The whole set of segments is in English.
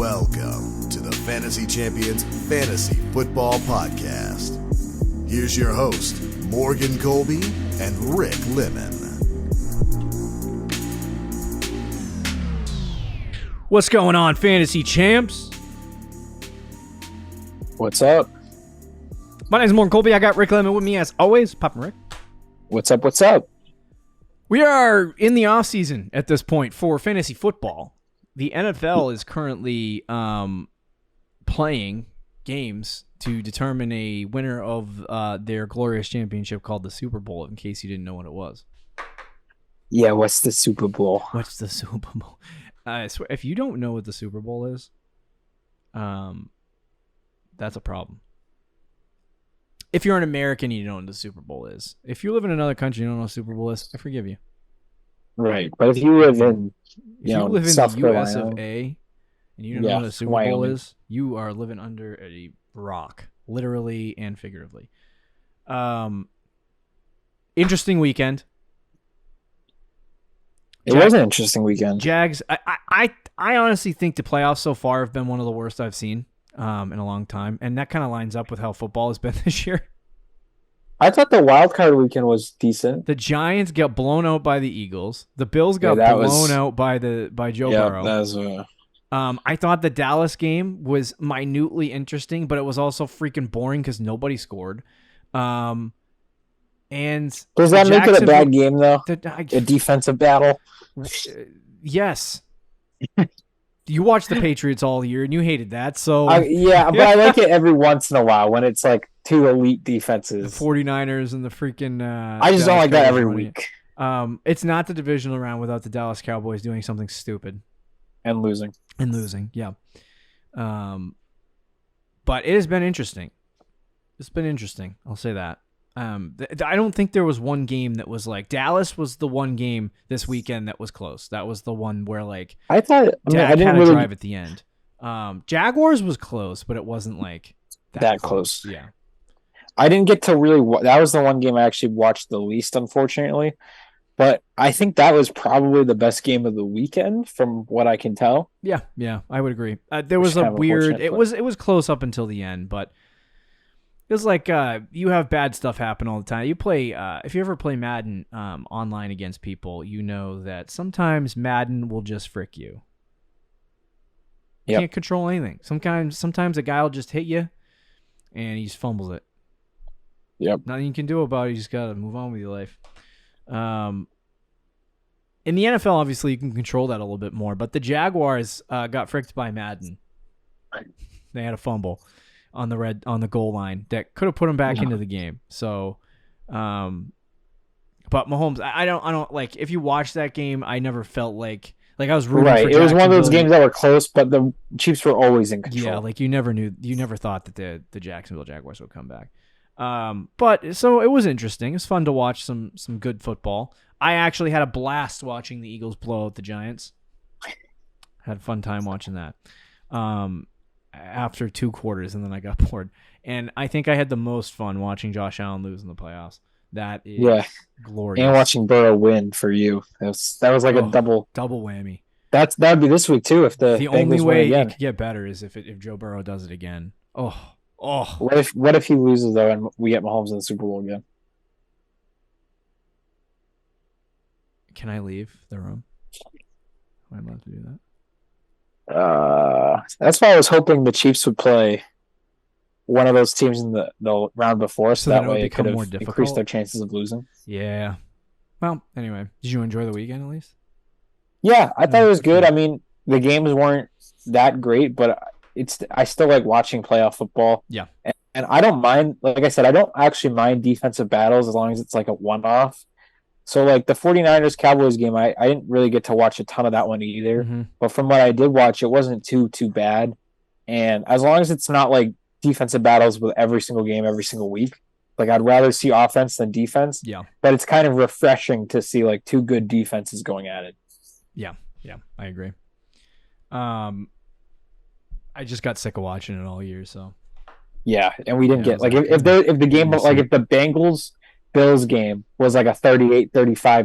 Welcome to the Fantasy Champions Fantasy Football Podcast. Here's your host, Morgan Colby and Rick Lemon. What's going on, Fantasy Champs? What's up? My name's Morgan Colby. I got Rick Lemon with me as always. Papa Rick. What's up? What's up? We are in the offseason at this point for fantasy football. The NFL is currently playing games to determine a winner of their glorious championship called the Super Bowl, in case you didn't know what it was. Yeah, what's the Super Bowl? What's the Super Bowl? I swear, if you don't know what the Super Bowl is, that's a problem. If you're an American, you don't know what the Super Bowl is. If you live in another country, you don't know what the Super Bowl is, I forgive you. Right, but if you live in, South the US Carolina, of A, and you don't know what the Super Bowl is, you are living under a rock, literally and figuratively. Interesting weekend. It was an interesting weekend. Jags. I honestly think the playoffs so far have been one of the worst I've seen in a long time, and that kind of lines up with how football has been this year. I thought the wild card weekend was decent. The Giants got blown out by the Eagles. The Bills got blown out by Joe Burrow. That was I thought the Dallas game was minutely interesting, but it was also freaking boring because nobody scored. And does that make it a bad game though? A defensive battle? Yes. You watched the Patriots all year, and you hated that. So but I like it every once in a while when it's like two elite defenses. The 49ers and the freaking I just don't like that every week. It's not the divisional round without the Dallas Cowboys doing something stupid. And losing, yeah. But it has been interesting. It's been interesting. I'll say that. I don't think there was one game that was like Dallas was the one game this weekend that was close. That was the one where like I thought Dak I didn't had really a drive at the end. Jaguars was close, but it wasn't like that close. Yeah. I didn't get to really. That was the one game I actually watched the least, unfortunately. But I think that was probably the best game of the weekend, from what I can tell. Yeah, I would agree. There was a weird. It was close up until the end, but it was like you have bad stuff happen all the time. You play if you ever play Madden online against people, you know that sometimes Madden will just frick you. You can't control anything. Sometimes a guy will just hit you, and he just fumbles it. Yep. Nothing you can do about it. You just gotta move on with your life. In the NFL, obviously, you can control that a little bit more. But the Jaguars got fricked by Madden. They had a fumble on the goal line that could have put them back into the game. So, but Mahomes, I don't like. If you watch that game, I never felt like I was rooting for. Right, it was one of those games that were close, but the Chiefs were always in control. Yeah, like you never thought that the Jacksonville Jaguars would come back. But so it was interesting. It's fun to watch some good football. I actually had a blast watching the Eagles blow out the Giants. Had a fun time watching that. After 2 quarters, and then I got bored. And I think I had the most fun watching Josh Allen lose in the playoffs. That is glorious. And watching Burrow win for you. That was like a double whammy. That would be this week too if the only way it could get better is if Joe Burrow does it again. Oh. What if he loses though and we get Mahomes in the Super Bowl again? Can I leave the room? Am I allowed to do that? That's why I was hoping the Chiefs would play one of those teams in the round before, so that way it could have increased their chances of losing. Yeah. Well, anyway, did you enjoy the weekend at least? Yeah, I thought it was good. I mean, the games weren't that great, but I still like watching playoff football. Yeah. And I don't mind, like I said, I don't actually mind defensive battles as long as it's like a one-off. So like the 49ers Cowboys game, I didn't really get to watch a ton of that one either. Mm-hmm. But from what I did watch, it wasn't too bad. And as long as it's not like defensive battles with every single game, every single week, like I'd rather see offense than defense. Yeah. But it's kind of refreshing to see like 2 good defenses going at it. Yeah, I agree. I just got sick of watching it all year, so. Yeah, and we didn't get like if the game like if the Bengals Bills game was like a 38-35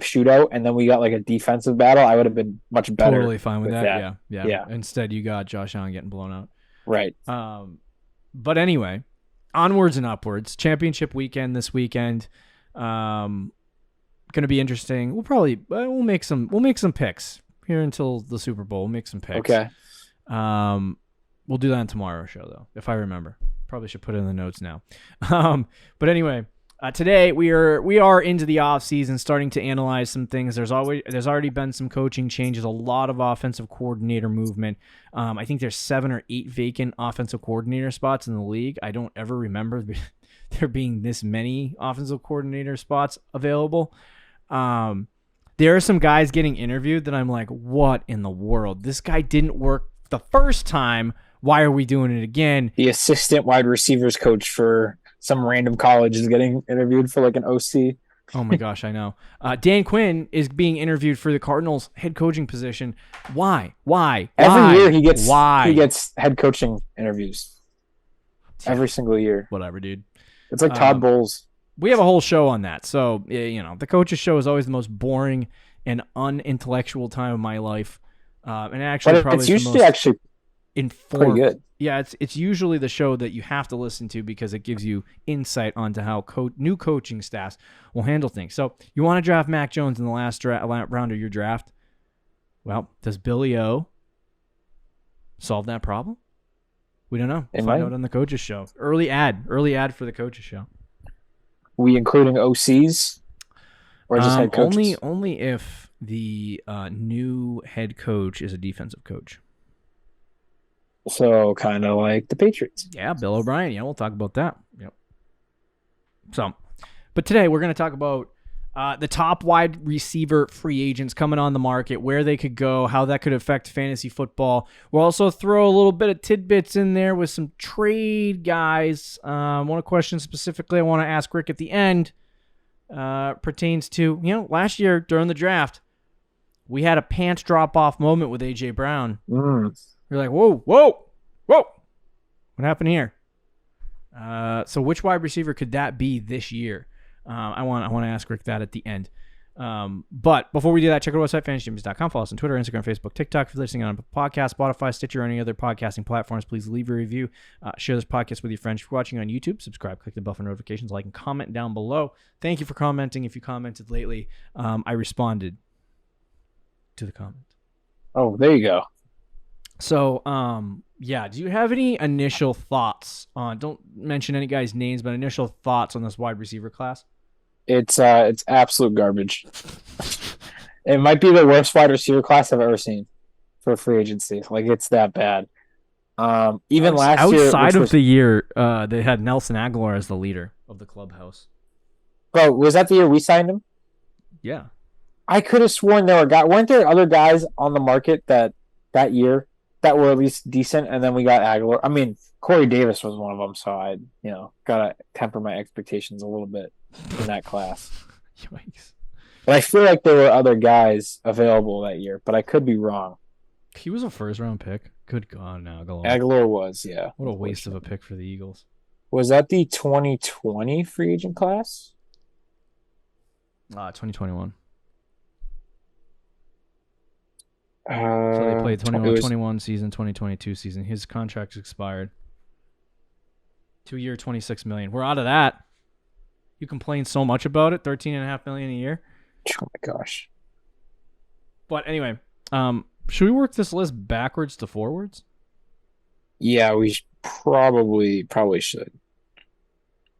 shootout, and then we got like a defensive battle, I would have been much better. Totally fine with that. Yeah. Instead, you got Josh Allen getting blown out. Right. But anyway, onwards and upwards. Championship weekend this weekend. Going to be interesting. We'll make some picks here until the Super Bowl. We'll make some picks. Okay. We'll do that on tomorrow's show though, if I remember. Probably should put it in the notes now. But anyway, today we are into the off season, starting to analyze some things. There's already been some coaching changes, a lot of offensive coordinator movement. I think there's 7 or 8 vacant offensive coordinator spots in the league. I don't ever remember there being this many offensive coordinator spots available. There are some guys getting interviewed that I'm like, what in the world? This guy didn't work the first time. Why are we doing it again? The assistant wide receivers coach for some random college is getting interviewed for like an OC. Oh my gosh, I know. Dan Quinn is being interviewed for the Cardinals head coaching position. Why? Every year he gets head coaching interviews. Every single year. Whatever, dude. It's like Todd Bowles. We have a whole show on that. So, the coaches show is always the most boring and unintellectual time of my life. And actually, probably it's usually actually pretty good. Yeah, it's usually the show that you have to listen to because it gives you insight onto how new coaching staffs will handle things. So you want to draft Mac Jones in the last round of your draft? Well, does Billy O solve that problem? We don't know. Find out on the coaches show. Early ad for the coaches show. We including OCs or just head coaches? Only if the new head coach is a defensive coach. So kind of like the Patriots. Yeah, Bill O'Brien. Yeah, we'll talk about that. Yep. So, but today we're going to talk about the top wide receiver free agents coming on the market, where they could go, how that could affect fantasy football. We'll also throw a little bit of tidbits in there with some trade guys. One question specifically I want to ask Rick at the end pertains to, last year during the draft, we had a pants drop-off moment with A.J. Brown. You're like, whoa. What happened here? So which wide receiver could that be this year? I want to ask Rick that at the end. But before we do that, check out our website, fantasychampions.com. Follow us on Twitter, Instagram, Facebook, TikTok. If you're listening on a podcast, Spotify, Stitcher, or any other podcasting platforms, please leave a review. Share this podcast with your friends. If you're watching on YouTube, subscribe, click the bell for notifications, like, and comment down below. Thank you for commenting. If you commented lately, I responded to the comment. Oh, there you go. So, do you have any initial thoughts on, don't mention any guys' names, but initial thoughts on this wide receiver class? It's absolute garbage. It might be the worst wide receiver class I've ever seen for free agency. Like, it's that bad. Even last year, outside of the year, they had Nelson Aguilar as the leader of the clubhouse. Bro, was that the year we signed him? Yeah. I could have sworn weren't there other guys on the market that year that were at least decent, and then we got Aguilar. I mean, Corey Davis was one of them, so I, gotta temper my expectations a little bit in that class. Yikes. But I feel like there were other guys available that year, but I could be wrong. He was a first-round pick. Good God, Aguilar. Aguilar was, yeah. What a waste of a pick for the Eagles. Was that the 2020 free agent class? 2021. So they played 2021 season, 2022 season. His contract's expired. 2-year, $26 million. We're out of that. You complain so much about it. $13.5 million a year. Oh my gosh. But anyway, should we work this list backwards to forwards? Yeah, we probably should.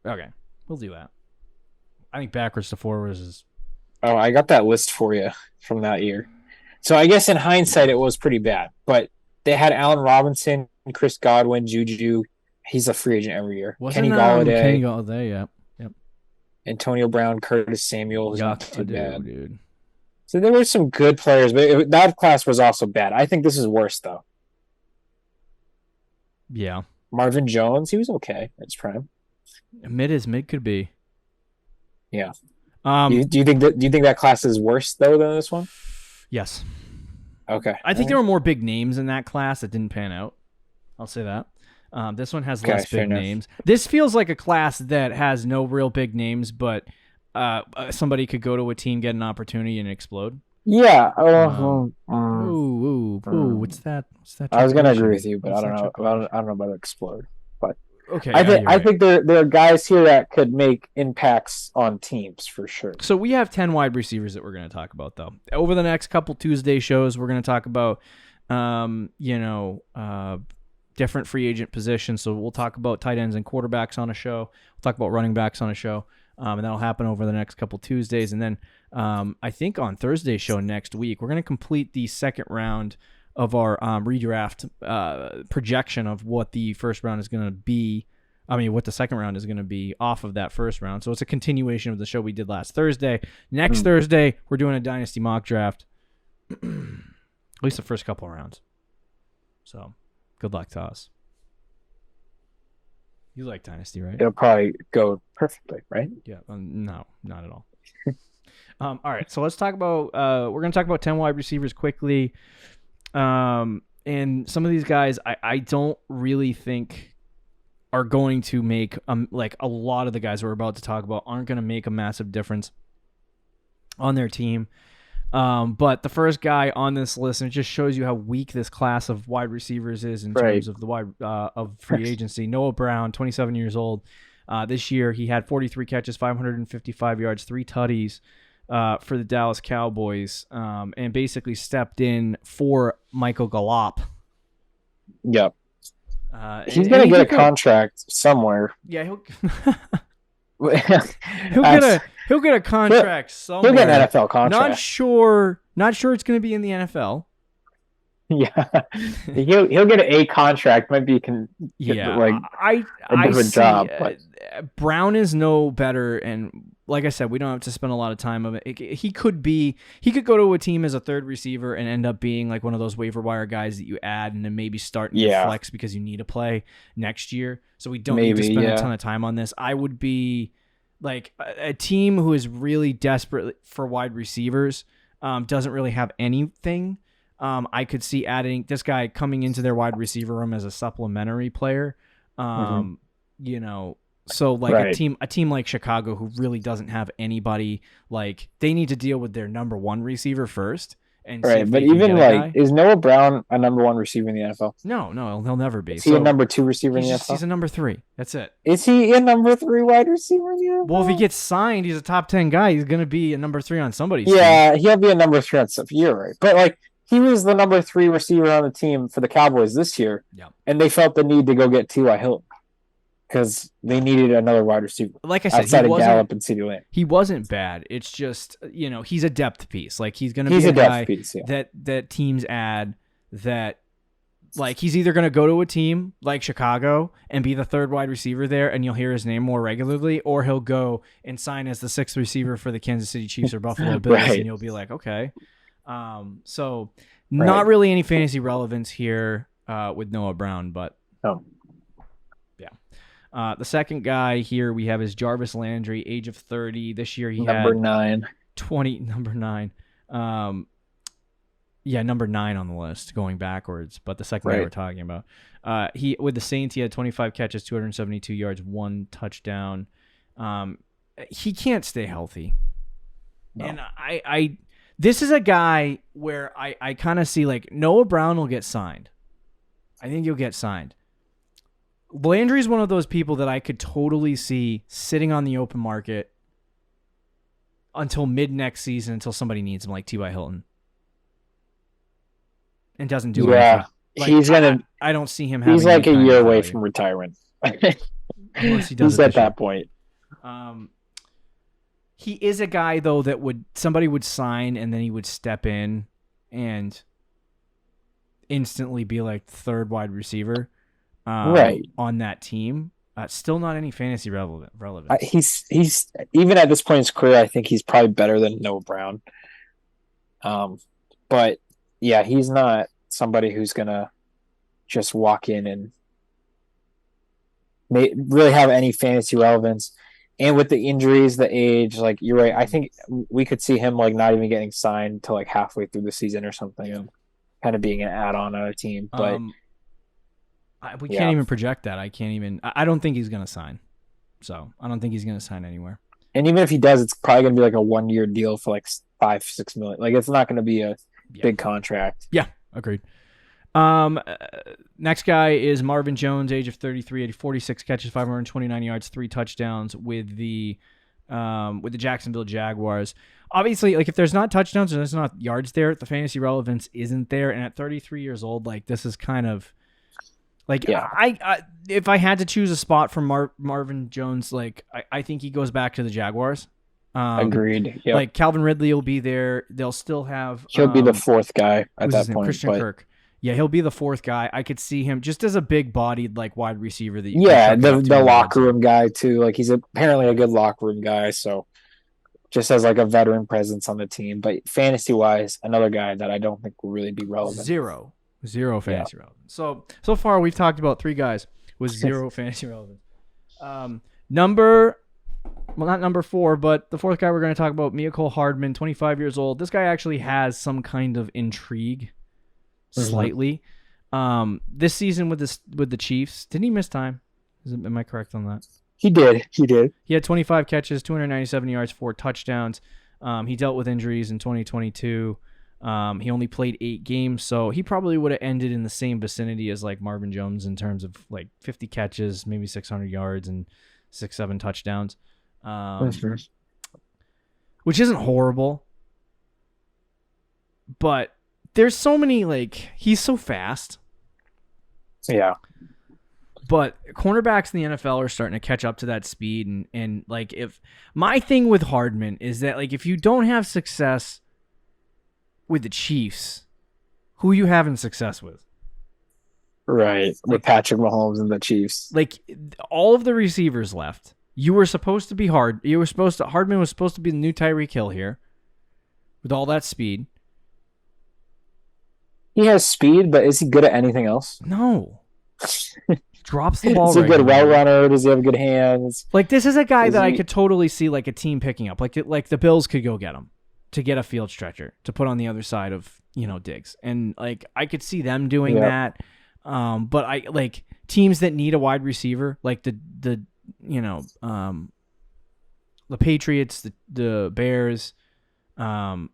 Okay, we'll do that. I think backwards to forwards is. Oh, I got that list for you from that year. So I guess in hindsight, it was pretty bad. But they had Allen Robinson, Chris Godwin, Juju. He's a free agent every year. Kenny Golladay, yeah. Yep. Antonio Brown, Curtis Samuel. Who's not too bad, dude. So there were some good players, but that class was also bad. I think this is worse, though. Yeah. Marvin Jones, he was okay at his prime. Mid could be. Yeah. Do you think that class is worse though than this one? Yes. Okay. I think there were more big names in that class that didn't pan out. I'll say that. This one has less big names. This feels like a class that has no real big names, but somebody could go to a team, get an opportunity, and explode. Yeah. What's that? I was gonna agree with you, but I don't know. I don't know about explode. But okay, I think there are guys here that could make impacts on teams for sure. So we have 10 wide receivers that we're going to talk about, though. Over the next couple Tuesday shows, we're going to talk about, different free agent positions. So we'll talk about tight ends and quarterbacks on a show. We'll talk about running backs on a show. And that'll happen over the next couple Tuesdays. And then I think on Thursday's show next week, we're going to complete the second round of our redraft projection of what the first round is going to be. I mean, what the second round is going to be off of that first round. So it's a continuation of the show we did last Thursday. Next Thursday, we're doing a Dynasty mock draft. At least the first couple of rounds. So good luck to us. You like Dynasty, right? It'll probably go perfectly, right? Yeah. No, not at all. All right. So let's talk about, we're going to talk about 10 wide receivers quickly. And some of these guys, I don't really think are going to make, like a lot of the guys we're about to talk about aren't going to make a massive difference on their team. But the first guy on this list, and it just shows you how weak this class of wide receivers is in terms of the of free agency. Noah Brown, 27 years old. This year, he had 43 catches, 555 yards, 3 tutties for the Dallas Cowboys, and basically stepped in for Michael Gallup. Yep. He's going to get a contract somewhere. Yeah, he'll get a contract somewhere. He'll get an NFL contract. Not sure it's going to be in the NFL. Yeah, he'll get a contract. Might be a different job. But Brown is no better, and like I said, we don't have to spend a lot of time on it. He could go to a team as a third receiver and end up being like one of those waiver wire guys that you add and then maybe start in flex because you need to play next year. So we don't need to spend a ton of time on this. I would be like a team who is really desperate for wide receivers, doesn't really have anything. I could see adding this guy coming into their wide receiver room as a supplementary player. So like a team like Chicago who really doesn't have anybody, like they need to deal with their number one receiver first. And but even like, is Noah Brown a number one receiver in the NFL? No, he'll never be. Is he a number 2 receiver in the NFL? He's a number 3. That's it. Is he a number 3 wide receiver in the NFL? Well, if he gets signed, he's a top 10 guy. He's going to be a number 3 on somebody's team. He'll be a number 3 on some year, right? But like, he was the number 3 receiver on the team for the Cowboys this year, and they felt the need to go get T.Y. Hilton because they needed another wide receiver. Like I said, outside of Gallup and CeeDee Lamb. He wasn't bad. It's just, he's a depth piece. Like he's going to be a guy that teams add that, like he's either going to go to a team like Chicago and be the third wide receiver there, and you'll hear his name more regularly, or he'll go and sign as the 6th receiver for the Kansas City Chiefs or Buffalo Bills, and you'll be like, okay. So not really any fantasy relevance here with Noah Brown, but the second guy here we have is Jarvis Landry, age of 30. This year he number had 9. 20, number 9. Number 9 on the list going backwards, but the second guy we're talking about. He with the Saints, he had 25 catches, 272 yards, 1 touchdown. He can't stay healthy. No. And this is a guy where I kind of see like Noah Brown will get signed. I think he'll get signed. Landry's one of those people that I could totally see sitting on the open market until mid next season until somebody needs him, like T.Y. Hilton. And doesn't do anything. Like, he's gonna. I don't see him having. He's like a year away from retirement. Unless he does he's at that point. He is a guy though that somebody would sign and then he would step in and instantly be like third wide receiver on that team. Still not any fantasy relevance. He's even at this point in his career, I think he's probably better than Noah Brown. But yeah, he's not somebody who's gonna just walk in and really have any fantasy relevance. And with the injuries, the age, like you're right. I think we could see him like not even getting signed till like halfway through the season or something, and kind of being an add-on on a team. But we can't even project that. I don't think he's going to sign. So I don't think he's going to sign anywhere. And even if he does, it's probably going to be like a 1-year deal for like 5-6 million. Like it's not going to be a big contract. Yeah, agreed. Next guy is Marvin Jones, age of 33, 46 catches, 529 yards, 3 touchdowns with the Jacksonville Jaguars. Obviously, like if there's not touchdowns and there's not yards there, the fantasy relevance isn't there. And at 33 years old, like this is kind of like I if I had to choose a spot for Marvin Jones, like I think he goes back to the Jaguars. Agreed. Yep. Like Calvin Ridley will be there. They'll still have. He'll be the fourth guy at that point. Christian Kirk. Yeah, he'll be the fourth guy. I could see him just as a big-bodied like wide receiver. That the locker room guy too. Like he's apparently a good locker room guy. So just as like a veteran presence on the team. But fantasy-wise, another guy that I don't think will really be relevant. Zero fantasy relevance. So far we've talked about 3 guys with 0 fantasy relevance. Not number 4, but the 4th guy we're going to talk about, Mecole Hardman, 25 years old. This guy actually has some kind of intrigue. Slightly. This season with the Chiefs, didn't he miss time? Am I correct on that? He did. He had 25 catches, 297 yards, 4 touchdowns. He dealt with injuries in 2022. He only played 8 games, so he probably would have ended in the same vicinity as like Marvin Jones in terms of like 50 catches, maybe 600 yards, and 6-7 touchdowns. Which isn't horrible, but there's so many, like, he's so fast. Yeah. But cornerbacks in the NFL are starting to catch up to that speed. And like, if my thing with Hardman is that, like, if you don't have success with the Chiefs, who are you having success with? Right. With Patrick Mahomes and the Chiefs. Like, all of the receivers left. You were supposed to be Hardman was supposed to be the new Tyreek Hill here with all that speed. He has speed, but is he good at anything else? No. Drops the ball. Is he a good route runner? Does he have good hands? Like, this is a guy I could totally see like a team picking up. Like the Bills could go get him to get a field stretcher to put on the other side of, Diggs. And like I could see them doing that. But I like teams that need a wide receiver, like the Patriots, the Bears, I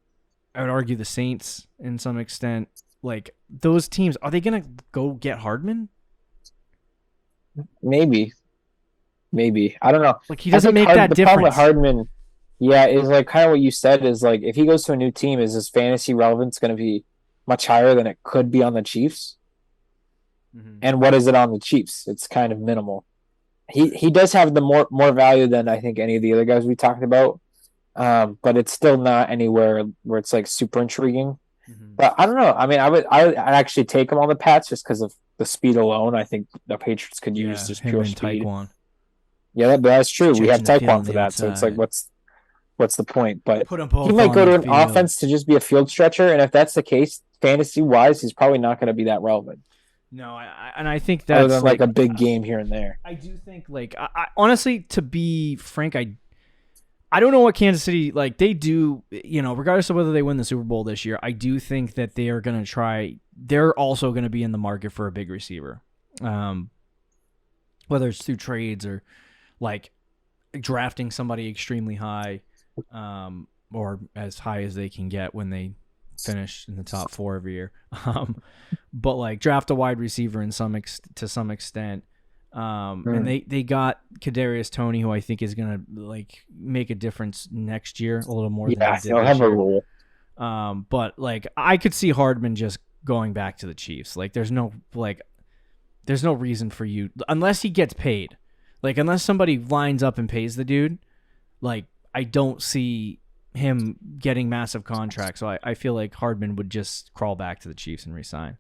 would argue the Saints in some extent. Like, those teams, are they going to go get Hardman? Maybe. I don't know. Like, he doesn't make that difference. The problem with Hardman, is like kind of what you said is like, if he goes to a new team, is his fantasy relevance going to be much higher than it could be on the Chiefs? Mm-hmm. And what is it on the Chiefs? It's kind of minimal. He does have the more value than I think any of the other guys we talked about. But it's still not anywhere where it's like super intriguing. Mm-hmm. But I don't know. I mean, I'd actually take him on the Pats just because of the speed alone. I think the Patriots could use just pure speed. Taekwon. Yeah, that's true. We have Taekwon for that, so it's like, what's the point? But he might go to an offense to just be a field stretcher, and if that's the case, fantasy wise, he's probably not going to be that relevant. No, I think that's other than like a big game here and there. I do think, like, I honestly, to be frank, I don't know what Kansas City, like, they do, regardless of whether they win the Super Bowl this year, I do think that they are going to try, they're also going to be in the market for a big receiver. Whether it's through trades or, like, drafting somebody extremely high, or as high as they can get when they finish in the top 4 every year. But, like, draft a wide receiver to some extent. And they got Kadarius Toney, who I think is gonna like make a difference next year a little more. Yeah, he'll have a role. But like I could see Hardman just going back to the Chiefs. Like there's no reason for you unless he gets paid. Like unless somebody lines up and pays the dude. Like I don't see him getting massive contracts. So I feel like Hardman would just crawl back to the Chiefs and resign.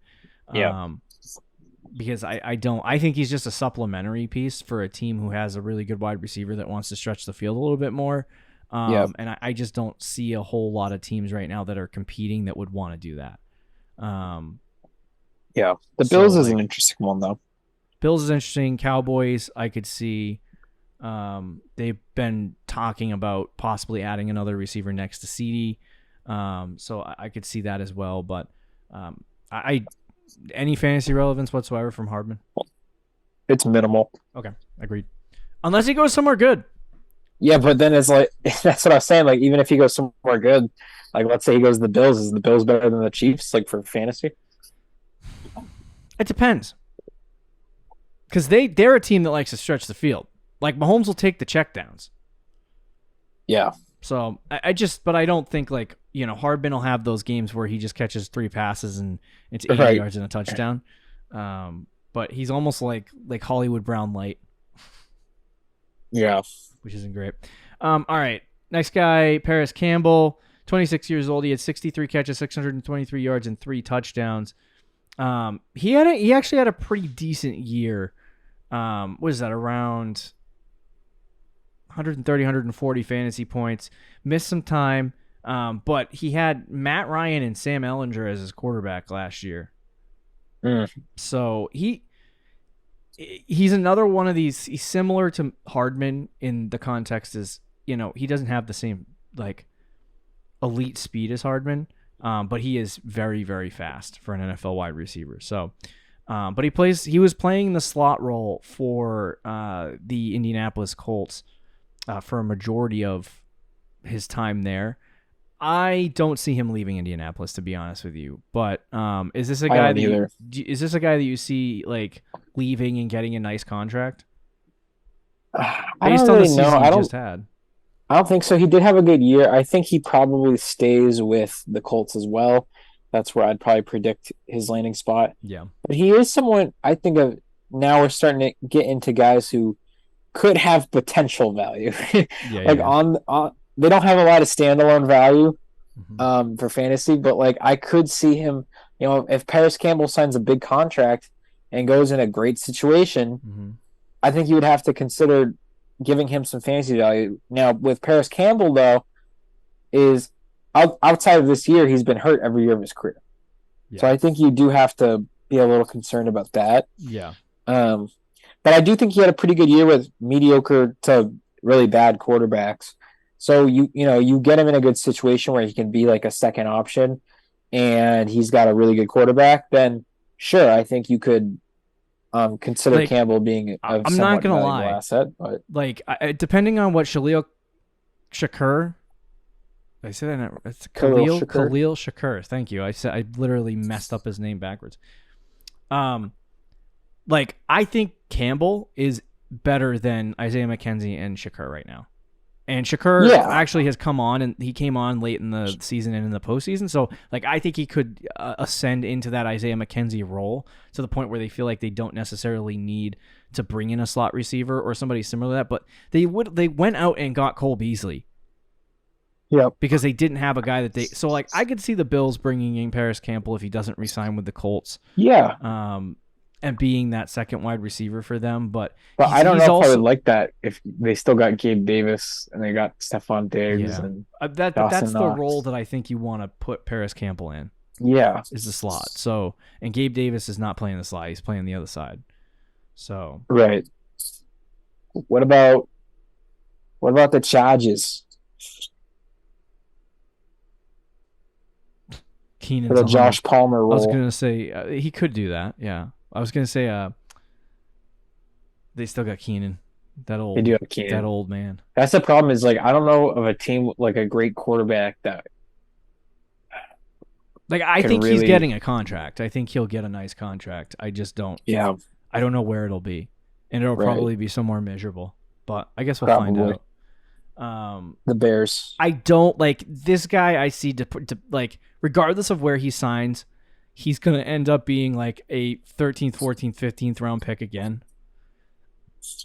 Yeah. Because I think he's just a supplementary piece for a team who has a really good wide receiver that wants to stretch the field a little bit more. And I just don't see a whole lot of teams right now that are competing that would want to do that. The Bills is an interesting one though. Bills is interesting. Cowboys, I could see. They've been talking about possibly adding another receiver next to CD. So I could see that as well. But any fantasy relevance whatsoever from Hardman? It's minimal. Okay, agreed. Unless he goes somewhere good. Yeah, but then it's like that's what I was saying. Like even if he goes somewhere good, like let's say he goes to the Bills, is the Bills better than the Chiefs? Like for fantasy? It depends. Because they're a team that likes to stretch the field. Like Mahomes will take the checkdowns. Yeah. So but I don't think like, Hardman will have those games where he just catches 3 passes and it's 80 yards and a touchdown. But he's almost like Hollywood Brown light. Yeah. Which isn't great. All right. Next guy, Paris Campbell, 26 years old. He had 63 catches, 623 yards, and 3 touchdowns. He actually had a pretty decent year. What is that, around 130, 140 fantasy points. Missed some time, but he had Matt Ryan and Sam Ehlinger as his quarterback last year. So he's another one of these. He's similar to Hardman in the context is, he doesn't have the same like elite speed as Hardman, but he is very, very fast for an NFL wide receiver. So, but he was playing the slot role for the Indianapolis Colts for a majority of his time there. I don't see him leaving Indianapolis, to be honest with you. But is this a guy that you see like leaving and getting a nice contract? Based on the season he just had. I don't think so. He did have a good year. I think he probably stays with the Colts as well. That's where I'd probably predict his landing spot. Yeah. But he is someone I think of now we're starting to get into guys who could have potential value. On they don't have a lot of standalone value for fantasy, but like I could see him, if Paris Campbell signs a big contract and goes in a great situation, I think you would have to consider giving him some fantasy value. Now with Paris Campbell though, is outside of this year, he's been hurt every year of his career. Yeah. So I think you do have to be a little concerned about that. Yeah. But I do think he had a pretty good year with mediocre to really bad quarterbacks. So you get him in a good situation where he can be like a second option and he's got a really good quarterback, then sure, I think you could consider Campbell being a I'm not gonna lie asset. But depending on what Khalil Shakur, did I say that? It's Khalil Shakur. Thank you. I literally messed up his name backwards. I think Campbell is better than Isaiah McKenzie and Shakur right now. And Shakur actually has come on, and he came on late in the season and in the postseason. So, I think he could ascend into that Isaiah McKenzie role to the point where they feel like they don't necessarily need to bring in a slot receiver or somebody similar to that. But they went out and got Cole Beasley. Yep. Because they didn't have a guy that they... So, I could see the Bills bringing in Paris Campbell if he doesn't re-sign with the Colts. Yeah. And being that second wide receiver for them, but I don't know if I would like that if they still got Gabe Davis and they got Stephon Diggs and that's the role that I think you want to put Paris Campbell in. Yeah, is the slot. So, and Gabe Davis is not playing the slot; he's playing the other side. So, right. What about the Chargers? Keenan for the Josh Palmer role. I was gonna say he could do that. Yeah. I was gonna say, they still got Keenan. They do have Keenan. That old man. That's the problem. Is I don't know of a team like a great quarterback that. I think he's getting a contract. I think he'll get a nice contract. I just don't. Yeah. I don't know where it'll be, and it'll probably be somewhere miserable. But I guess we'll find out. The Bears. I don't like this guy. I see regardless of where he signs. He's going to end up being like a 13th, 14th, 15th round pick again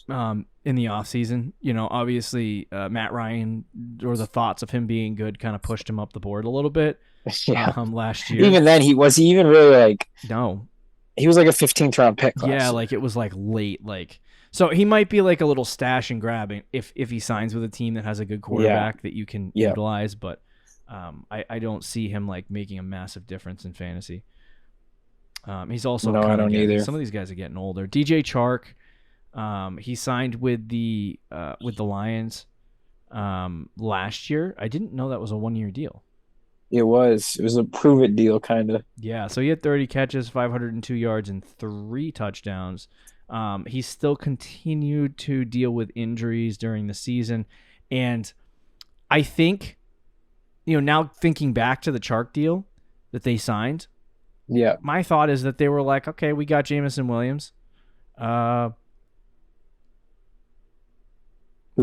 in the offseason. Obviously, Matt Ryan, or the thoughts of him being good, kind of pushed him up the board a little bit last year. Even then, he even really no. He was like a 15th round pick. Yeah, it was late. So he might be like a little stash and grabbing if he signs with a team that has a good quarterback that you can utilize. But I don't see him making a massive difference in fantasy. He's also I don't either. Some of these guys are getting older. DJ Chark, he signed with the Lions last year. I didn't know that was a 1-year deal. It was a prove it deal kind of. Yeah, so he had 30 catches, 502 yards, and 3 touchdowns. He still continued to deal with injuries during the season, And I think, now thinking back to the Chark deal that they signed, my thought is that they were like, okay, we got Jameson Williams. Who's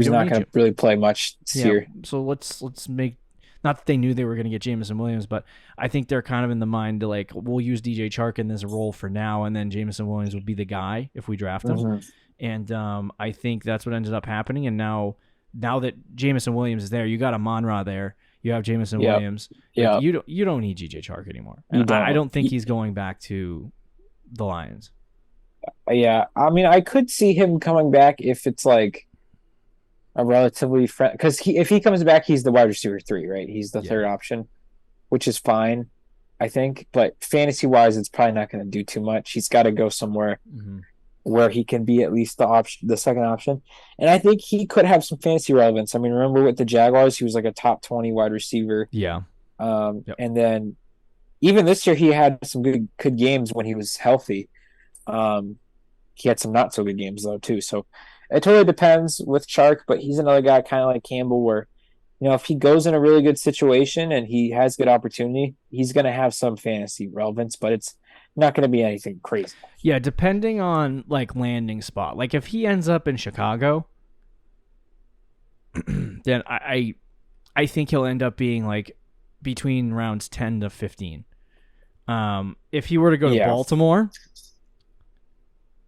not going to really play much this year. So let's make, not that they knew they were going to get Jameson Williams, but I think they're kind of in the mind to like, we'll use DJ Chark in this role for now, and then Jameson Williams would be the guy if we draft him. Mm-hmm. And I think that's what ended up happening. And now that Jameson Williams is there, you got Amon-Ra there. You have Jameson Williams. Yeah. You don't need DJ Chark anymore. And I don't think he's going back to the Lions. Yeah. I mean, I could see him coming back if it's like a relatively because if he comes back, he's the wide receiver 3, right? He's the third option, which is fine, I think. But fantasy wise, it's probably not going to do too much. He's got to go somewhere where he can be at least the second option. And I think he could have some fantasy relevance. I mean, remember with the Jaguars, he was like a top 20 wide receiver. Yeah. And then even this year, he had some good games when he was healthy. He had some not so good games though too. So it totally depends with Chark, but he's another guy kind of like Campbell where, if he goes in a really good situation and he has good opportunity, he's going to have some fantasy relevance, but it's not going to be anything crazy. Yeah, depending on like landing spot. Like if he ends up in Chicago, then I think he'll end up being like between rounds 10 to 15. If he were to go to Baltimore,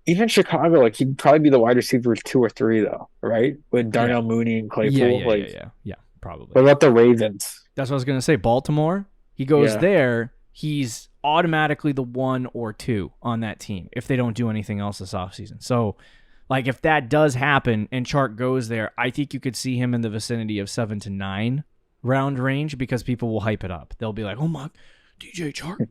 even Chicago, like he'd probably be the wide receiver 2 or 3 though, right? With Darnell Mooney and Claypool. Yeah, probably. What about the Ravens? That's what I was gonna say. Baltimore, he goes there, he's automatically the 1 or 2 on that team if they don't do anything else this offseason. So, like if that does happen and Chark goes there, I think you could see him in the vicinity of 7 to 9 round range because people will hype it up. They'll be like, "Oh my, DJ Chark."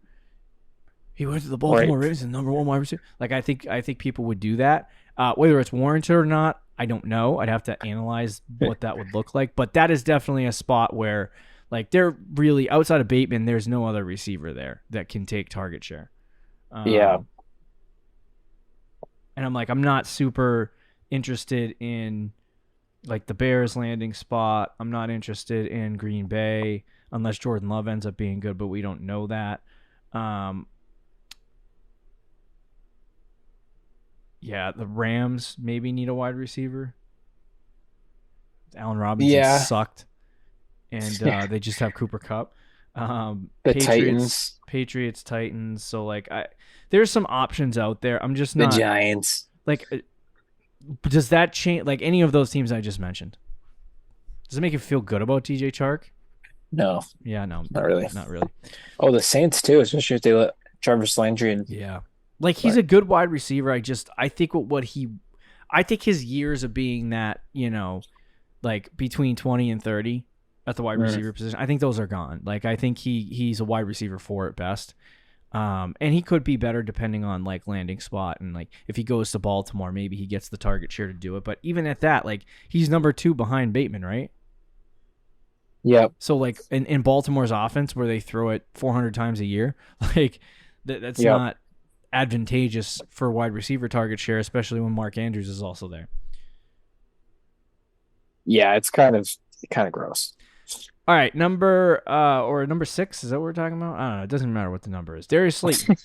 He went to the Baltimore Ravens and number 1 wide receiver. Like I think people would do that. Whether it's warranted or not, I don't know. I'd have to analyze what that would look like. But that is definitely a spot where, like, they're really outside of Bateman. There's no other receiver there that can take target share. Yeah. And I'm not super interested in like the Bears landing spot. I'm not interested in Green Bay unless Jordan Love ends up being good, but we don't know that. Yeah, the Rams maybe need a wide receiver. Allen Robinson sucked, and they just have Cooper Kupp. Patriots, Titans. So like, there's some options out there. I'm just not the Giants. Like, does that change? Like any of those teams I just mentioned? Does it make you feel good about DJ Chark? No. Yeah, no, not really. Not really. Oh, the Saints too, especially if they let Jarvis Landry and like he's a good wide receiver. I think I think his years of being that, like between 20 and 30 at the wide receiver position, I think those are gone. Like I think he's a wide receiver 4 at best. And he could be better depending on like landing spot, and like if he goes to Baltimore, maybe he gets the target share to do it. But even at that, like he's number 2 behind Bateman, right? Yeah. So like in Baltimore's offense where they throw it 400 times a year, like that's not advantageous for wide receiver target share, especially when Mark Andrews is also there. Yeah, it's kind of gross. All right, number 6, is that what we're talking about? I don't know. It doesn't matter what the number is. Darius Slayton,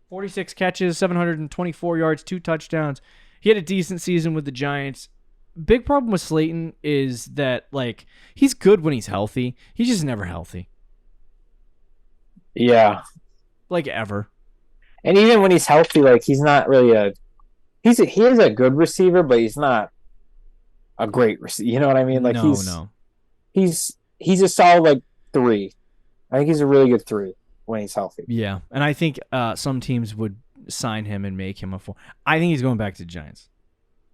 46 catches, 724 yards, 2 touchdowns. He had a decent season with the Giants. Big problem with Slayton is that like he's good when he's healthy. He's just never healthy. Yeah, like ever. And even when he's healthy, like he's not really he is a good receiver, but he's not a great receiver. You know what I mean? Like he's a solid like 3. I think he's a really good 3 when he's healthy. Yeah, and I think some teams would sign him and make him a 4. I think he's going back to the Giants.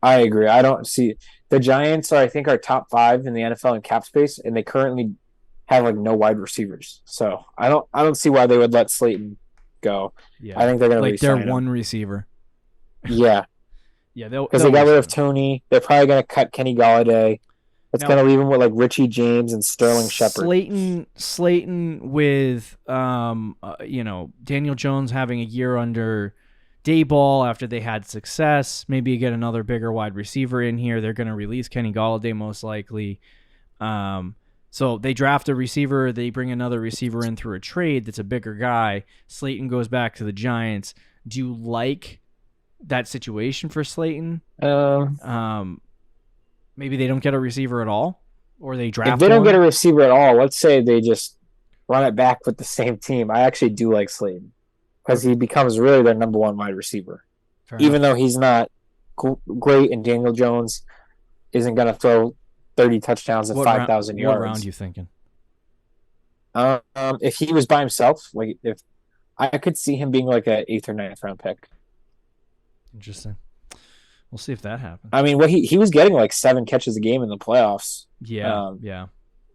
I agree. I don't see the Giants are top 5 in the NFL in cap space, and they currently have like no wide receivers. So I don't see why they would let Slayton go. Yeah, I think they're going to like their one receiver. Yeah, yeah, because they got rid of Tony. They're probably going to cut Kenny Galladay. It's going to leave him with like Richie James and Sterling Shepard. Slayton with Daniel Jones having a year under Dayball, after they had success, maybe you get another bigger wide receiver in here. They're going to release Kenny Golladay most likely. So they draft a receiver. They bring another receiver in through a trade that's a bigger guy. Slayton goes back to the Giants. Do you like that situation for Slayton? Maybe they don't get a receiver at all, or they draft. If they don't one. get a receiver at all, let's say they just run it back with the same team. I actually do like Slayton because he becomes really their number one wide receiver, even though he's not great. And Daniel Jones isn't going to throw 30 touchdowns and 5,000 yards. What round are you thinking? If he was by himself, like if I could see him being like an 8th or 9th round pick. Interesting. We'll see if that happens. I mean, he was getting like 7 catches a game in the playoffs. Yeah.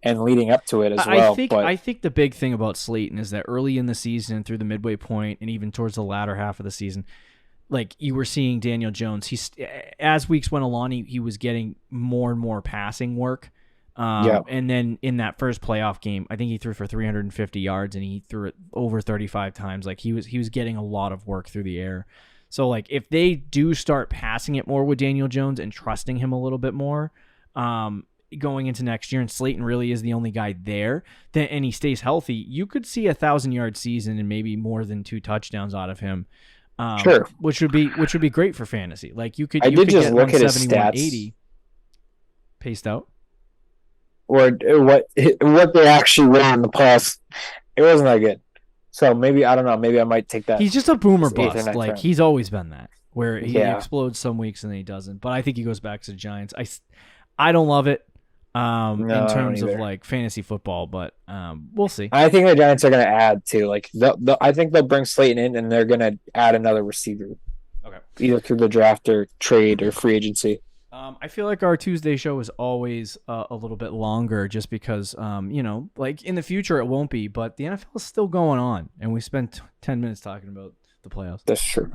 And leading up to it as well. I think the big thing about Slayton is that early in the season, through the midway point, and even towards the latter half of the season, like you were seeing Daniel Jones. As weeks went along, he was getting more and more passing work. And then in that first playoff game, I think he threw for 350 yards, and he threw it over 35 times. Like he was getting a lot of work through the air. So, like, if they do start passing it more with Daniel Jones and trusting him a little bit more going into next year, and Slayton really is the only guy there, and he stays healthy, you could see 1,000-yard season and maybe more than 2 touchdowns out of him. Sure, which would be great for fantasy. Like you could. I did just get look at his stats. 180 paced out, or what they actually ran in the past. It wasn't that good. So maybe, I don't know, maybe I might take that. He's just a boomer bust. Like round. He's always been that, where he explodes some weeks and then he doesn't. But I think he goes back to the Giants. I don't love it in terms of like fantasy football, but we'll see. I think the Giants are going to add to, like, I think they'll bring Slayton in and they're going to add another receiver. Okay. Either through the draft or trade or free agency. I feel like our Tuesday show is always a little bit longer just because, like in the future it won't be, but the NFL is still going on, and we spent 10 minutes talking about the playoffs. That's true.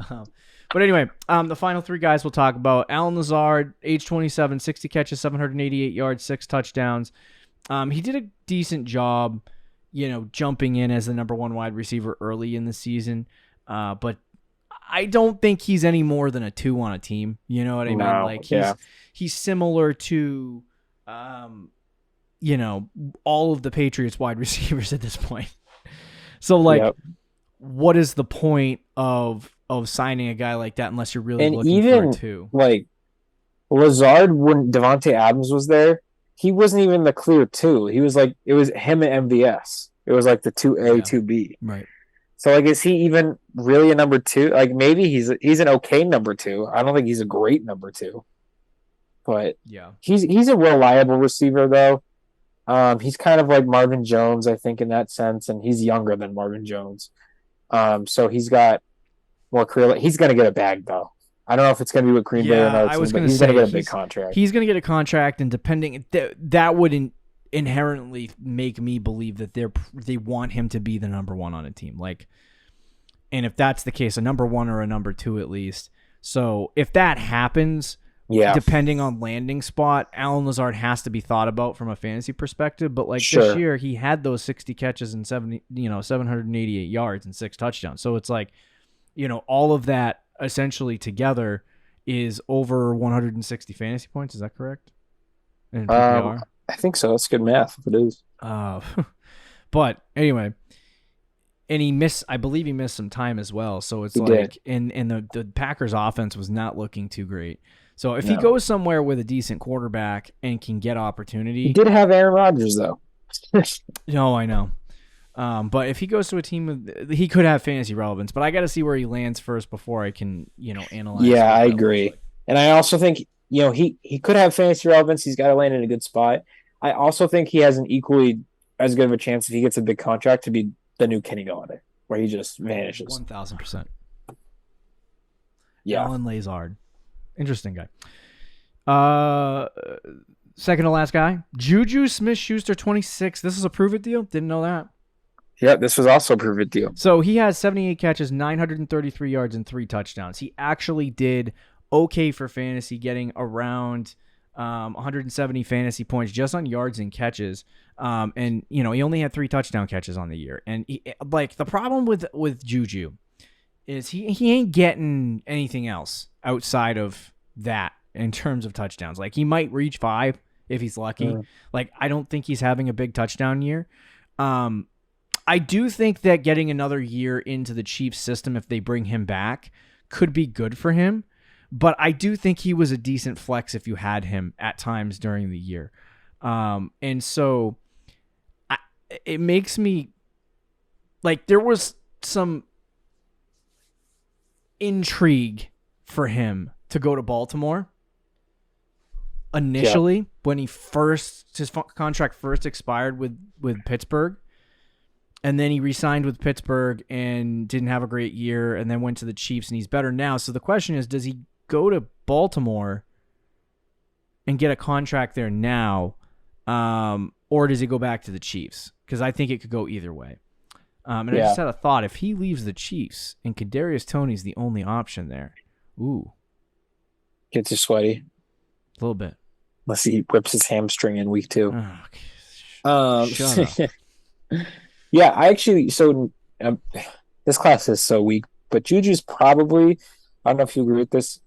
But anyway, the final 3 guys we'll talk about. Allen Lazard, age 27, 60 catches, 788 yards, 6 touchdowns. He did a decent job, jumping in as the number 1 wide receiver early in the season, but I don't think he's any more than a 2 on a team. You know what I mean? Like he's similar to, all of the Patriots wide receivers at this point. So what is the point of signing a guy like that unless you're really looking for a 2? Like Lazard, when Devontae Adams was there, he wasn't even the clear 2. He was like, it was him and MVS. It was like the 2A, 2B. Right. So, like, is he even really a number 2? Like, maybe he's an okay number 2. I don't think he's a great number 2. But he's a reliable receiver, though. He's kind of like Marvin Jones, I think, in that sense, and he's younger than Marvin Jones. So he's got more career. He's going to get a bag, though. I don't know if it's going to be with Green Bay or not. He's going to get a big contract. He's going to get a contract, and depending that would inherently make me believe that they want him to be the number 1 on a team. Like, and if that's the case, a number 1 or a number 2 at least. So if that happens, depending on landing spot, Allen Lazard has to be thought about from a fantasy perspective. But like this year, he had those 60 catches and 788 yards and 6 touchdowns. So it's like, all of that essentially together is over 160 fantasy points. Is that correct? In PPR? I think so. That's good math if it is. But anyway, and I believe he missed some time as well. So it's and the Packers offense was not looking too great. So if he goes somewhere with a decent quarterback and can get opportunity. He did have Aaron Rodgers though. No, I know. But if he goes to a team he could have fantasy relevance, but I got to see where he lands first before I can, analyze. Yeah, I agree. Like. And I also think, he could have fantasy relevance. He's got to land in a good spot. I also think he has an equally as good of a chance if he gets a big contract to be the new Kenny Golladay, where he just vanishes. 1,000%. Yeah. Allen Lazard. Interesting guy. Second to last guy, Juju Smith-Schuster, 26. This is a prove-it deal. Didn't know that. Yeah, this was also a prove-it deal. So he has 78 catches, 933 yards, and 3 touchdowns. He actually did okay for fantasy, getting around 170 fantasy points just on yards and catches. And he only had 3 touchdown catches on the year. And the problem with Juju is he ain't getting anything else outside of that in terms of touchdowns. Like, he might reach 5 if he's lucky. Like, I don't think he's having a big touchdown year. I do think that getting another year into the Chiefs system, if they bring him back, could be good for him. But I do think he was a decent flex if you had him at times during the year. And so it makes me like, there was some intrigue for him to go to Baltimore initially when his contract first expired with Pittsburgh. And then he re-signed with Pittsburgh and didn't have a great year, and then went to the Chiefs, and he's better now. So the question is, does he go to Baltimore and get a contract there now, or does he go back to the Chiefs? Because I think it could go either way. I just had a thought. If he leaves the Chiefs and Kadarius Toney's the only option there, gets you sweaty. A little bit. Unless he rips his hamstring in week 2. Shut up. Yeah, I actually, this class is so weak, but Juju's probably, I don't know if you agree with this,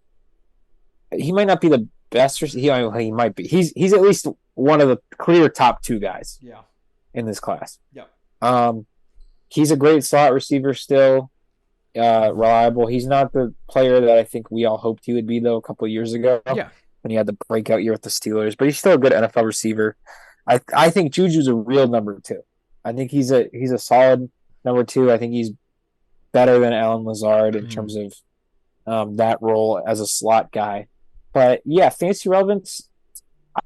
he might not be the best, he might be. He's at least one of the clear top 2 guys in this class. Yeah. He's a great slot receiver still, reliable. He's not the player that I think we all hoped he would be, though, a couple of years ago. Yeah. When he had the breakout year with the Steelers, but he's still a good NFL receiver. I think Juju's a real number 2. I think he's a solid number 2. I think he's better than Allen Lazard in terms of that role as a slot guy. But yeah, fantasy relevance,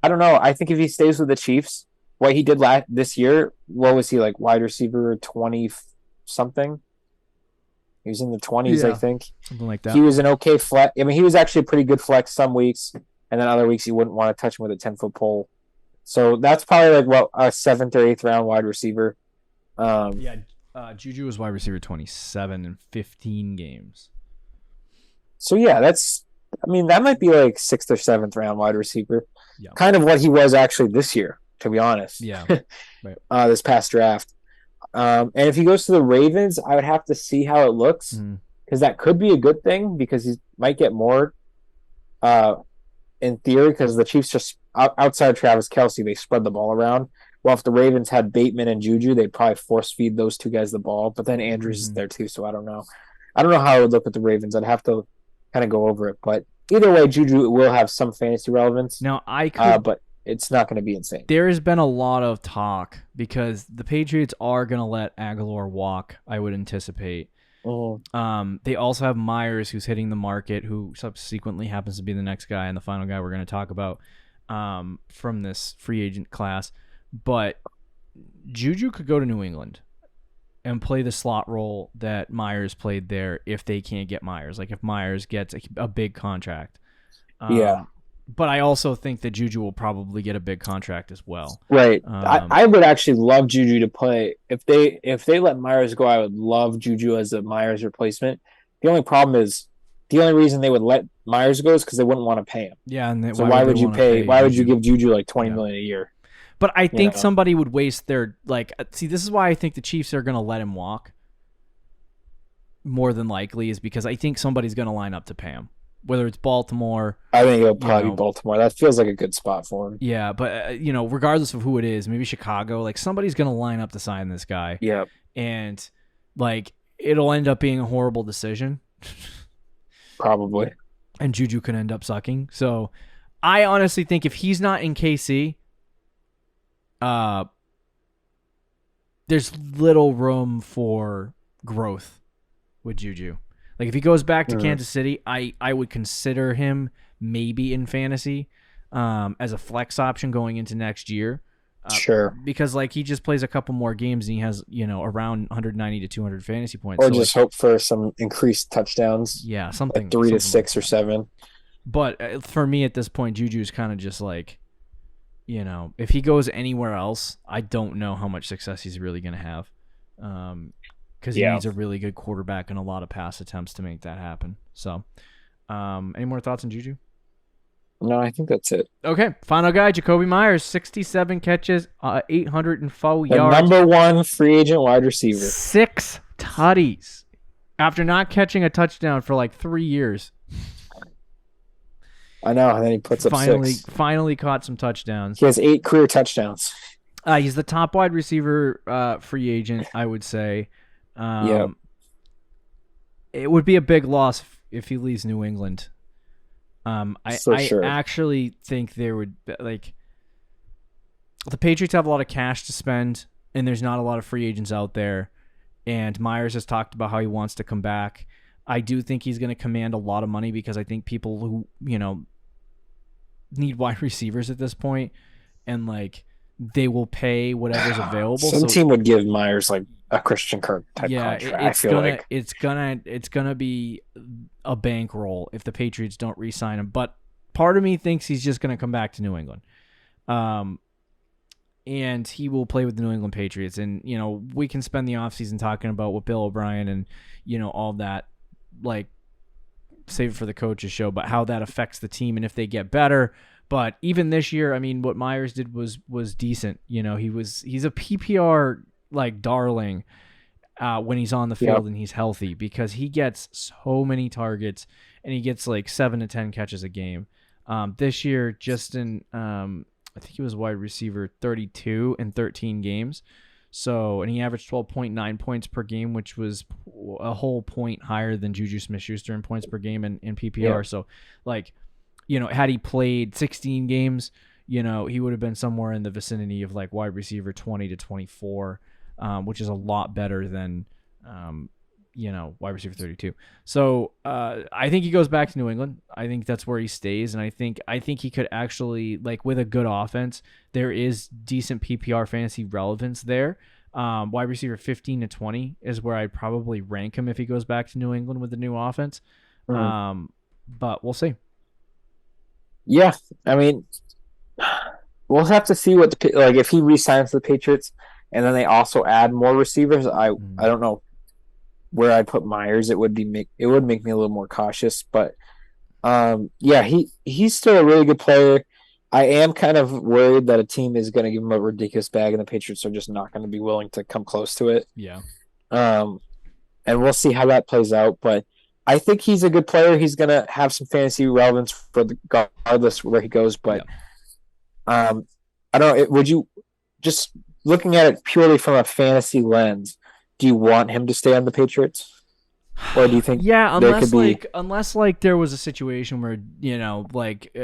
I don't know. I think if he stays with the Chiefs, what he did this year, what was he, like, wide receiver 20 something? He was in the 20s, I think. Something like that. He was an okay flex. I mean, he was actually a pretty good flex some weeks, and then other weeks you wouldn't want to touch him with a 10-foot pole. So that's probably like a 7th or 8th round wide receiver. Juju was wide receiver 27 in 15 games. So yeah, that might be like 6th or 7th round wide receiver. Yeah. Kind of what he was actually this year, to be honest. Yeah. Right. This past draft. And if he goes to the Ravens, I would have to see how it looks, because that could be a good thing, because he might get more in theory, because the Chiefs just outside Travis Kelce, they spread the ball around. Well, if the Ravens had Bateman and Juju, they'd probably force feed those 2 guys the ball. But then Andrews is there too, so I don't know. I don't know how it would look with the Ravens. I'd have to kind of go over it. But either way, Juju will have some fantasy relevance. Now, but it's not going to be insane. There has been a lot of talk because the Patriots are going to let Aguilar walk, I would anticipate. They also have Myers, who's hitting the market, who subsequently happens to be the next guy and the final guy we're going to talk about from this free agent class. But Juju could go to New England and play the slot role that Myers played there if they can't get Myers. Like, if Myers gets a big contract. But I also think that Juju will probably get a big contract as well. Right. I would actually love Juju to play. If they let Myers go, I would love Juju as a Myers replacement. The only problem is, the only reason they would let Myers go is because they wouldn't want to pay him. Yeah, and so why would you pay? Why would you give Juju like $20 million a year? But I think somebody would waste their See, this is why I think the Chiefs are going to let him walk. More than likely, is because I think somebody's going to line up to pay him. Whether it's Baltimore, I think it'll probably be Baltimore. That feels like a good spot for him. Yeah, but regardless of who it is, maybe Chicago. Like, somebody's going to line up to sign this guy. Yeah, and like, it'll end up being a horrible decision. Probably. And Juju could end up sucking. So, I honestly think if he's not in KC, there's little room for growth with Juju. Like, if he goes back to Kansas City, I would consider him maybe in fantasy as a flex option going into next year. Sure. Because, like, he just plays a couple more games and he has, around 190 to 200 fantasy points. Or so just hope for some increased touchdowns. Yeah, something. Like 3 to 6 or 7. But for me at this point, Juju's kind of just like, if he goes anywhere else, I don't know how much success he's really going to have. Because he needs a really good quarterback and a lot of pass attempts to make that happen. So, any more thoughts on Juju? No, I think that's it. Okay, final guy, Jacoby Myers, 67 catches, 804 yards. Number 1 free agent wide receiver. 6 tutties. After not catching a touchdown for like 3 years. I know, and then he puts up 6. Finally caught some touchdowns. He has 8 career touchdowns. He's the top wide receiver free agent, I would say. Yep. It would be a big loss if he leaves New England. I actually think there would like the Patriots have a lot of cash to spend, and there's not a lot of free agents out there. And Myers has talked about how he wants to come back. I do think he's going to command a lot of money because I think people who, need wide receivers at this point, and like they will pay whatever's available. Some team would give Myers like a Christian Kirk type contract. It's gonna be a bankroll if the Patriots don't re-sign him. But part of me thinks he's just gonna come back to New England. And he will play with the New England Patriots. And, we can spend the offseason talking about what Bill O'Brien and, all that, like, save it for the coaches show, but how that affects the team and if they get better. But even this year, I mean, what Myers did was decent. He's a PPR, like, darling when he's on the field and he's healthy because he gets so many targets and he gets, like, 7 to 10 catches a game. This year, Justin... I think he was wide receiver 32 in 13 games. So, and he averaged 12.9 points per game, which was a whole point higher than Juju Smith-Schuster in points per game in PPR. Yeah. So, like, had he played 16 games, he would have been somewhere in the vicinity of like wide receiver 20 to 24, which is a lot better than, wide receiver 32. So I think he goes back to New England. I think that's where he stays. And I think he could actually, like with a good offense, there is decent PPR fantasy relevance there. Wide receiver 15 to 20 is where I'd probably rank him if he goes back to New England with the new offense. But we'll see. Yeah. I mean, we'll have to see if he re-signs the Patriots and then they also add more receivers. I don't know where I put Myers. It would make me a little more cautious, but he's still a really good player. I am kind of worried that a team is going to give him a ridiculous bag and the Patriots are just not going to be willing to come close to it. Yeah. And we'll see how that plays out, but I think he's a good player. He's going to have some fantasy relevance regardless where he goes, but I don't know. Would you, just looking at it purely from a fantasy lens, do you want him to stay on the Patriots? Or do you think unless there was a situation where,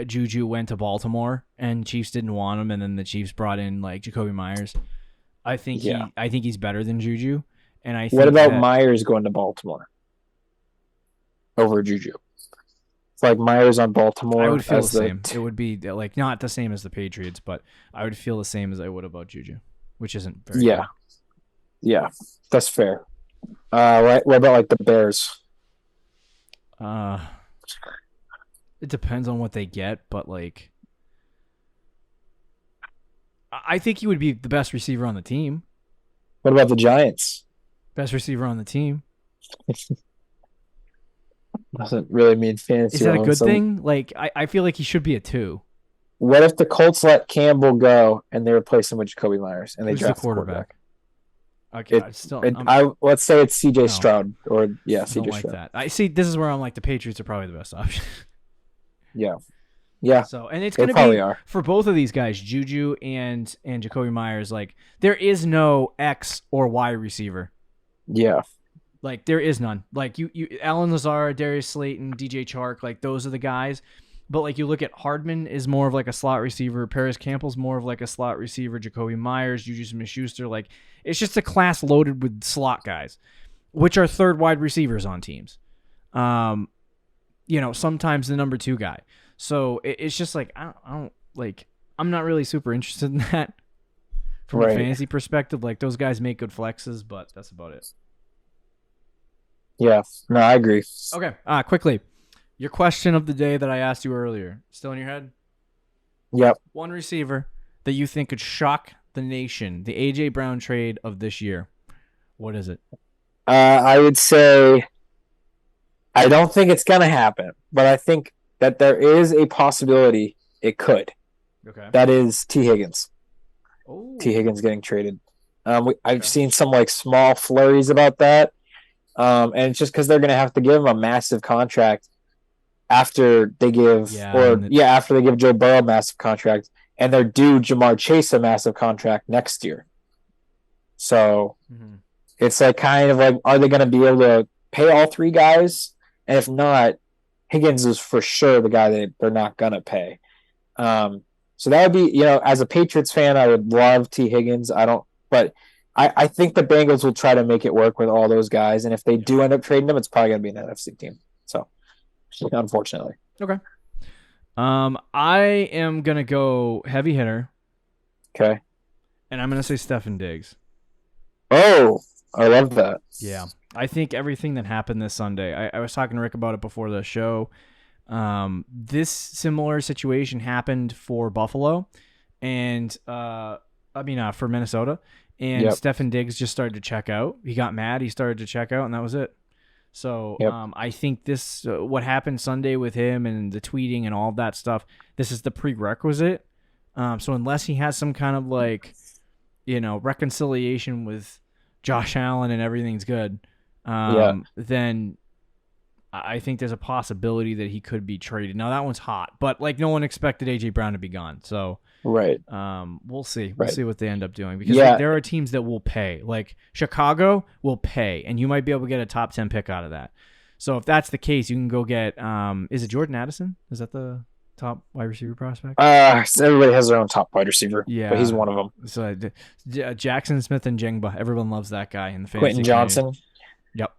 Juju went to Baltimore and Chiefs didn't want him and then the Chiefs brought in like Jacoby Myers. I think he's better than Juju. And I think what about Myers going to Baltimore over Juju? It's like Myers on Baltimore. I would feel the same. It would be like not the same as the Patriots, but I would feel the same as I would about Juju, which isn't very good. Yeah, that's fair. What about like the Bears? It depends on what they get, but like, I think he would be the best receiver on the team. What about the Giants? Best receiver on the team. Doesn't really mean fantasy. Is that a good thing? Like, I feel like he should be a 2. What if the Colts let Campbell go and they replace him with Jacoby Myers and they draft the quarterback? Okay, let's say it's CJ Stroud or CJ like Stroud. That. I see. This is where I'm like the Patriots are probably the best option. Yeah. So and it's going to be for both of these guys, Juju and Jacoby Myers. Like there is no X or Y receiver. Yeah. Like there is none. Like you Alan Lazard, Darius Slayton, DJ Chark, like those are the guys. But like you look at Hardman is more of like a slot receiver. Paris Campbell's more of like a slot receiver. Jacoby Myers, Juju Smith-Schuster, like it's just a class loaded with slot guys, which are third wide receivers on teams. Sometimes the number 2 guy. So it's just like I don't like. I'm not really super interested in that from a fantasy perspective. Like those guys make good flexes, but that's about it. Yeah, no, I agree. Okay, quickly. Your question of the day that I asked you earlier, still in your head? Yep. One receiver that you think could shock the nation, the A.J. Brown trade of this year. What is it? I would say I don't think it's going to happen, but I think that there is a possibility it could. Okay. That is T. Higgins. Oh. T. Higgins getting traded. I've seen some like small flurries about that. And it's just because they're going to have to give him a massive contract after they give after they give Joe Burrow a massive contract, and they're due Jamar Chase a massive contract next year. So it's like kind of like, are they going to be able to pay all three guys? And if not, Higgins is for sure the guy that they're not going to pay. So that would be, as a Patriots fan, I would love T. Higgins. But I think the Bengals will try to make it work with all those guys. And if they do end up trading them, it's probably going to be an NFC team. So, unfortunately. Okay. I am going to go heavy hitter. Okay. And I'm going to say Stefan Diggs. Oh, I love that. Yeah. I think everything that happened this Sunday, I was talking to Rick about it before the show. This similar situation happened for Buffalo and for Minnesota, and Stefan Diggs just started to check out. He got mad, he started to check out, and that was it. So I think this what happened Sunday with him and the tweeting and all of that stuff, this is the prerequisite. So unless he has some kind of reconciliation with Josh Allen and everything's good, then I think there's a possibility that he could be traded. Now that one's hot, but no one expected AJ Brown to be gone. So we'll see. We'll see what they end up doing, because there are teams that will pay. Like Chicago will pay, and you might be able to get a top 10 pick out of that. So if that's the case, you can go get is it Jordan Addison? Is that the top wide receiver prospect? Everybody has their own top wide receiver. Yeah, but he's one of them. So Jackson Smith and Jigba, everyone loves that guy in the fantasy. Quentin Johnson. Yep.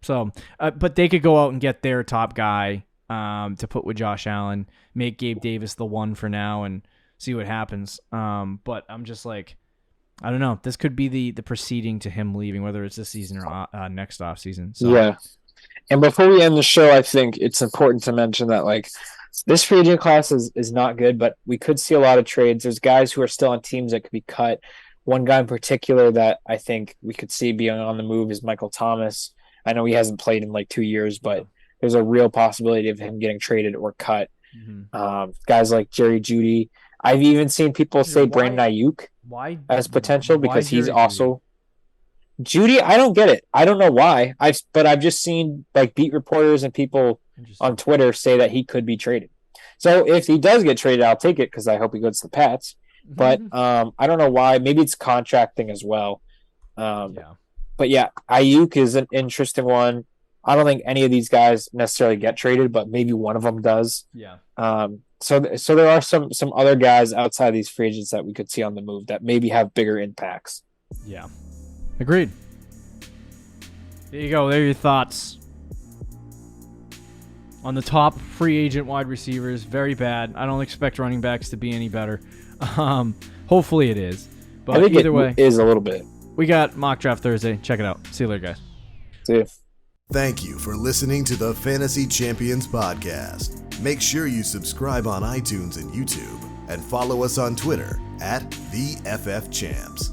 So, but they could go out and get their top guy to put with Josh Allen, make Gabe Davis the one for now, and see what happens. But I'm just I don't know. This could be the proceeding to him leaving, whether it's this season or next offseason. So. Yeah. And before we end the show, I think it's important to mention that this free agent class is not good, but we could see a lot of trades. There's guys who are still on teams that could be cut. One guy in particular that I think we could see being on the move is Michael Thomas. I know he hasn't played in 2 years, but there's a real possibility of him getting traded or cut. Guys like Jerry Jeudy. I've even seen people say Brandon Ayuk as potential because he's also Jeudy. I don't get it. I don't know why. I've just seen beat reporters and people on Twitter say that he could be traded. So if he does get traded, I'll take it because I hope he goes to the Pats. But I don't know why. Maybe it's contracting as well. But yeah, Ayuk is an interesting one. I don't think any of these guys necessarily get traded, but maybe one of them does. Yeah. So there are some other guys outside these free agents that we could see on the move that maybe have bigger impacts. Yeah. Agreed. There you go. There are your thoughts on the top free agent wide receivers. Very bad. I don't expect running backs to be any better. Hopefully it is. But I think either way, is a little bit. We got Mock Draft Thursday. Check it out. See you later, guys. See you. Thank you for listening to the Fantasy Champions Podcast. Make sure you subscribe on iTunes and YouTube, and follow us on Twitter @TheFFChamps.